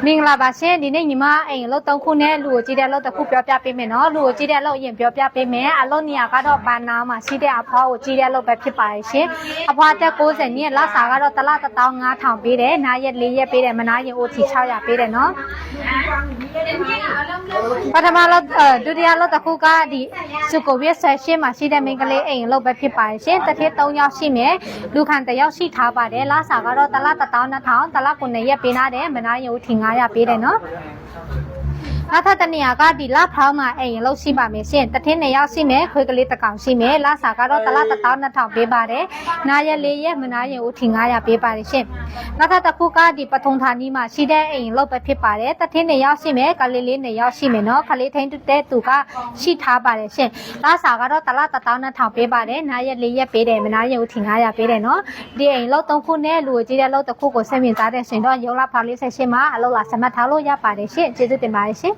မင်္ဂလာပါရှင်ဒီနေ့ညီမအိမ်လောက်3ခုနဲ့လူကိုကြည့်တဲ့လောက်တစ်ခုပြောပြပေးမယ်နော်လူကိုကြည့်တဲ့လောက်ရင်ပြောပြပေးမယ်အလုံးနေရာကတော့ပန်းနာမှာရှိတဲ့အဖွားကိုကြည့်တဲ့လောက်ပဲဖြစ်ပါရဲ့ရှင်အဖွားတက်90နှစ်လစာကတော့တစ်လ15000ပေးတယ်နားရက်4ရက်ပေးတယ်မနားရင် OT 600ပေးတယ်နော်ပထမလောက်ဒုတိယလောက်တစ်ခုကဒီစုကိုဝိဆက်ရှင်းမှာရှိတဲ့မိန်းကလေးအိမ်လောက်ပဲဖြစ်ပါရဲ့ရှင်တစ်ထည့်3ယောက်ရှိမယ်လူခံ1ယောက်ရှိထားပါတယ်လစာကတော့တစ်လ12000တစ်လ9ရက်ပေးနာတယ်မနားရင် OT 900ပေးတယ်နော်နောက်ထပ်တနေရာကဒီလဖောင်းမှာအိမ်လောက်ရှိပါမယ်ရှင်တထင်း2ယောက်ရှိမယ်ခွေးကလေးတစ်ကောင်ရှိမယ်လစာကတော့တစ်လ12000ပေးပါတယ်နားရက်4ရက်မနားရင် OT 900ပေးပါတယ်ရှင်နောက်ထပ်တစ်ခုကဒီပထုံဌာနီမှာရှိတဲ့အိမ်လောက်ပဲဖြစ်ပါတယ်တထင်း2ယောက်ရှိမယ်ကလေးလေး2ယောက်ရှိမယ်နော်ခလေးထိန်းတဲ့သူကရှိထားပါတယ်ရှင်လစာကတော့တစ်လ12000ပေးပါတယ်နားရက်4ရက်ပေးတယ်မနားရင် OT 900ပေးတယ်နော်ဒီအိမ်လောက်3ခုနဲ့လူကြီးတဲ့လောက်တစ်ခုကိုဆက်မြင်သားတဲ့ရှင်တော့ရုံလာဖောင်းလေးဆက်ရှင်းမှာအလောက်လာစမှတ်ထားလို့ရပါတယ်ရှင်ကျေးဇူးတင်ပါတယ်ရှင်